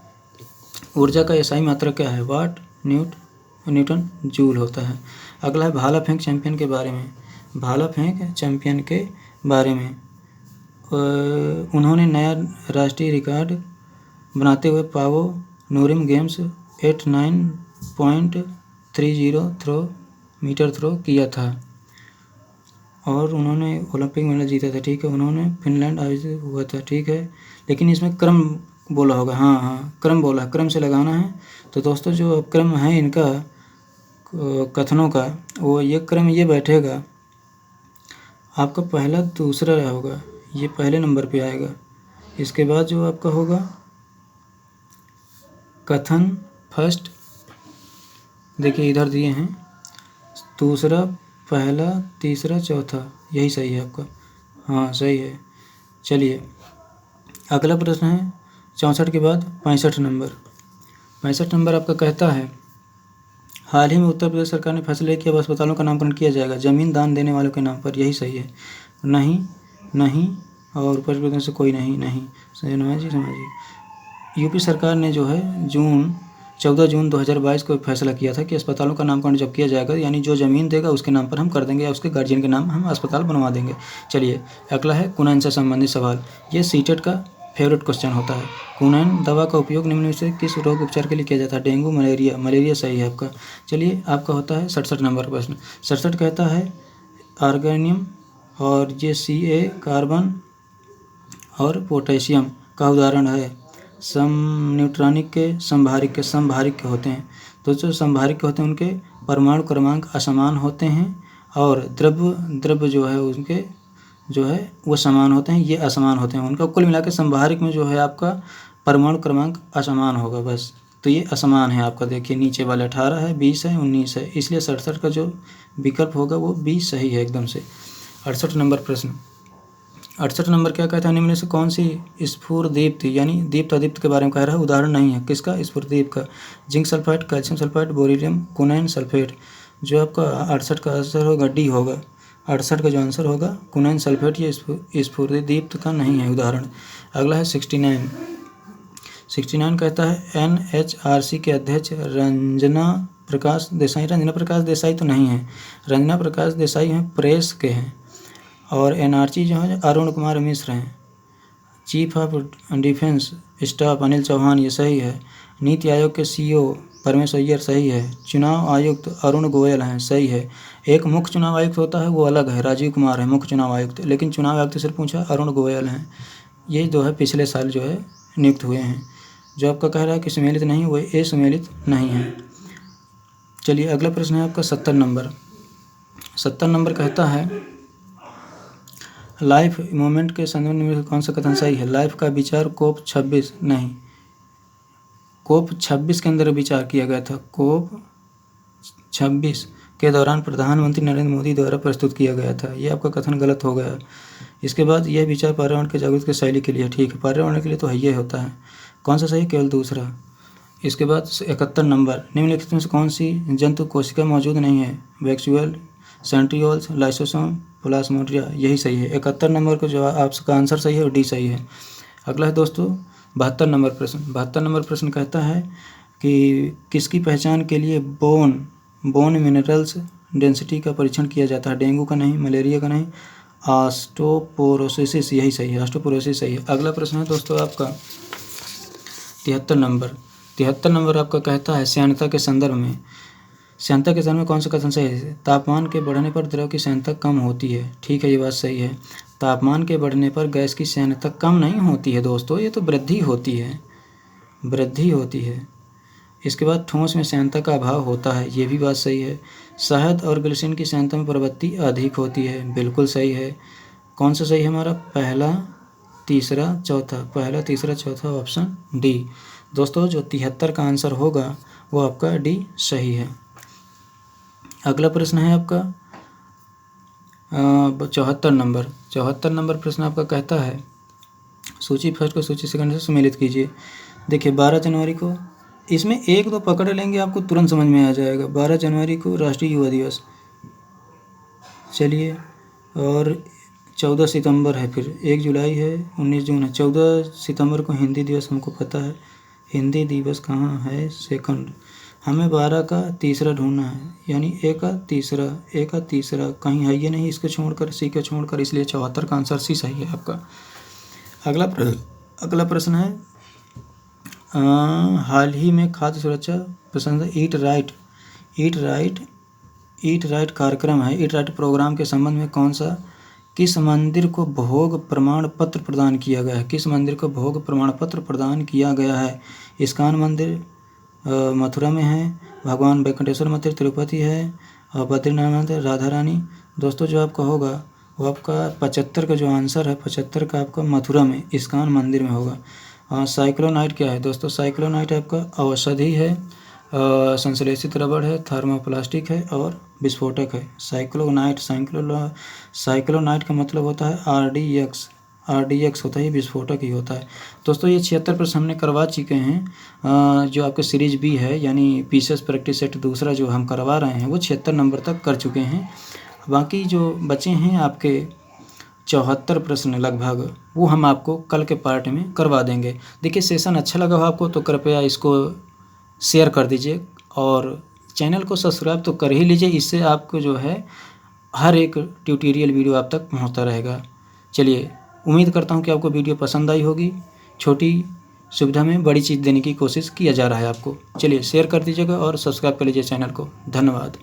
Speaker 1: ऊर्जा का एसआई मात्रक क्या है? वाट, न्यूटन, जूल होता है। अगला है भाला फेंक चैंपियन के बारे में। भाला फेंक चैंपियन के बारे में उन्होंने नया राष्ट्रीय रिकॉर्ड बनाते हुए पावो नूरिम गेम्स 89.30 मीटर थ्रो किया था और उन्होंने ओलंपिक मेडल जीता था, ठीक है। उन्होंने फिनलैंड आयोजित हुआ था, ठीक है, लेकिन इसमें क्रम बोला होगा, हाँ क्रम बोला, क्रम से लगाना है। तो दोस्तों जो क्रम है इनका कथनों का, वो ये क्रम ये बैठेगा आपका पहला दूसरा होगा, ये पहले नंबर पे आएगा। इसके बाद जो आपका होगा कथन फर्स्ट, देखिए इधर दिए हैं, दूसरा, पहला, तीसरा, चौथा, यही सही है आपका, हाँ सही है। चलिए अगला प्रश्न है 64 के बाद 65 नंबर। 65 नंबर आपका कहता है, हाल ही में उत्तर प्रदेश सरकार ने फैसला किया अब अस्पतालों का नामकरण किया जाएगा जमीन दान देने वालों के नाम पर, यही सही है। नहीं और उत्तर प्रदेश से कोई नहीं समझिए। यूपी सरकार ने जो है 14 जून 2022 को फैसला किया था कि अस्पतालों का नामकरण जब किया जाएगा, यानी जो ज़मीन देगा उसके नाम पर हम कर देंगे या उसके गार्जियन के नाम हम अस्पताल बनवा देंगे। चलिए अगला है कुनैन से संबंधित सवाल, ये सीटेट का फेवरेट क्वेश्चन होता है। कुनैन दवा का उपयोग निम्न में से किस रोग उपचार के लिए किया जाता है? डेंगू, मलेरिया सही है आपका। चलिए आपका होता है 67 नंबर का प्रश्न। 67 कहता है आर्गेनियम और ये Ca कार्बन और पोटेशियम का उदाहरण है। न्यूट्रॉनिक के संभारिक होते हैं, तो जो संभारिक होते हैं उनके परमाणु क्रमांक असमान होते हैं और द्रव्य जो है उनके जो है वो समान होते हैं, ये असमान होते हैं। उनका कुल मिला के संभारिक में जो है आपका परमाणु क्रमांक असमान होगा बस। तो ये असमान है आपका, देखिए नीचे वाले 18 है, 20 है, 19 है, इसलिए 67 का जो विकल्प होगा वो 20 सही है एकदम से। 68 नंबर प्रश्न। 68 नंबर क्या कहता है, निम्न में से कौन सी स्फुरदीप्ति यानी दीप्त अदीप्त के बारे में कह रहा है, उदाहरण नहीं है। किसका? स्फुरदीप का। जिंक सल्फाइड, कैल्शियम सल्फाइड, बोरिडियम, कुनैन सल्फेट। जो आपका 68 का आंसर होगा डी होगा। 68 का जो आंसर होगा कुनैन सल्फेट, ये स्फुरदीप्त का नहीं है उदाहरण। अगला है 69। 69 कहता है NHRC के अध्यक्ष रंजना प्रकाश देसाई। रंजना प्रकाश देसाई तो नहीं है, रंजना प्रकाश देसाई हैं प्रेस के हैं। और NRC जो है अरुण कुमार मिश्र हैं। Chief of defence staff Anil Chauhan, ये सही है। नीति आयोग के CEO परमेश अय्यर, सही है। चुनाव आयुक्त अरुण गोयल हैं, सही है। एक मुख्य चुनाव आयुक्त होता है वो अलग है, राजीव कुमार है मुख्य चुनाव आयुक्त, लेकिन चुनाव आयुक्त से पूछा अरुण गोयल हैं। ये जो है पिछले साल जो है नियुक्त हुए हैं। जो आपका कह रहा है कि सुमेलित नहीं, वो ए सुमेलित नहीं है। चलिए अगला प्रश्न है आपका 70 नंबर। 70 नंबर कहता है लाइफ मूवमेंट के संदर्भ में कौन सा कथन सही है? लाइफ का विचार कोप 26 नहीं, कोप 26 के अंदर विचार किया गया था। कोप 26 के दौरान प्रधानमंत्री नरेंद्र मोदी द्वारा प्रस्तुत किया गया था। ये आपका कथन गलत हो गया। इसके बाद यह विचार पर्यावरण के जागरूकता की शैली के लिए, ठीक है, पर्यावरण के लिए तो ये होता है। कौन सा सही? केवल दूसरा। इसके बाद 71 नंबर, निम्नलिखित में से कौन सी जंतु कोशिका मौजूद नहीं है? वैक्यूल, सेंट्रियोल्स, लाइसोसोम, प्लाज्मोडिया, यही सही है। 71 नंबर को जो आपका आंसर सही है और डी सही है। अगला है दोस्तों 72 नंबर प्रश्न। 72 नंबर प्रश्न कहता है कि किसकी पहचान के लिए बोन मिनरल्स डेंसिटी का परीक्षण किया जाता है? डेंगू का नहीं, मलेरिया का नहीं, ऑस्टियोपोरोसिस, यही सही है, ऑस्टियोपोरोसिस सही है। अगला प्रश्न है दोस्तों आपका 73 नंबर। 73 नंबर आपका कहता है श्यानता के संदर्भ में, श्यानता के संदर्भ में कौन सा कथन सही है? तापमान के बढ़ने पर द्रव की श्यानता कम होती है, ठीक है, ये बात सही है। तापमान के बढ़ने पर गैस की श्यानता कम नहीं होती है दोस्तों, ये तो वृद्धि होती है, वृद्धि होती है। इसके बाद ठोस में श्यानता का अभाव होता है, ये भी बात सही है। शहद और ग्लिसरीन की श्यानता में प्रवृत्ति अधिक होती है, बिल्कुल सही है। कौन सा सही है हमारा? पहला, तीसरा, चौथा, पहला, तीसरा, चौथा, ऑप्शन डी। दोस्तों जो 73 का आंसर होगा वो आपका डी सही है। अगला प्रश्न है आपका 74 नंबर। 74 नंबर प्रश्न आपका कहता है सूची फर्स्ट को सूची सेकंड से सुमेलित कीजिए। देखिए 12 जनवरी को, इसमें एक दो पकड़ लेंगे आपको तुरंत समझ में आ जाएगा। 12 जनवरी को राष्ट्रीय युवा दिवस, चलिए, और 14 सितंबर है, फिर 1 जुलाई है, 19 जून है। 14 सितंबर को हिंदी दिवस हमको पता है, हिंदी दिवस कहाँ है? सेकंड। हमें 12 का तीसरा ढूंढना है, यानी ए का तीसरा कहीं है ये नहीं, इसको छोड़कर, सी को छोड़कर, इसलिए 74 का आंसर सी सही है आपका। अगला प्रश्न है हाल ही में खाद्य सुरक्षा प्रशंसा ईट राइट कार्यक्रम है, ईट राइट प्रोग्राम के संबंध में किस मंदिर को भोग प्रमाण पत्र प्रदान किया गया है? किस मंदिर को भोग प्रमाण पत्र प्रदान किया गया है? इस्कॉन मंदिर मथुरा में है, भगवान वेंकटेश्वर मंदिर तिरुपति है, और बद्रीनाथ मंदिर राधा रानी। दोस्तों जो आपका होगा वो आपका 75 का जो आंसर है, 75 का आपका मथुरा में इस्कॉन मंदिर में होगा। साइक्लोनाइट क्या है दोस्तों? साइक्लोनाइट आपका औषधि है, संश्लेषित रबड़ है, थर्मोप्लास्टिक है और विस्फोटक है। साइक्लोनाइट का मतलब होता है RDX होता है, विस्फोटक ही होता है। दोस्तों ये 76 प्रश्न हमने करवा चुके हैं। जो आपके सीरीज बी है यानी पीसेस प्रैक्टिस सेट दूसरा जो हम करवा रहे हैं वो 76 नंबर तक कर चुके हैं। बाकी जो बचे हैं आपके 74 प्रश्न लगभग, वो हम आपको कल के पार्ट में करवा देंगे। देखिए सेशन अच्छा लगा हो आपको तो कृपया इसको शेयर कर दीजिए और चैनल को सब्सक्राइब तो कर ही लीजिए, इससे आपको जो है हर एक ट्यूटोरियल वीडियो आप तक पहुंचता रहेगा। चलिए उम्मीद करता हूं कि आपको वीडियो पसंद आई होगी। छोटी सुविधा में बड़ी चीज़ देने की कोशिश किया जा रहा है आपको। चलिए शेयर कर दीजिएगा और सब्सक्राइब कर लीजिए चैनल को। धन्यवाद।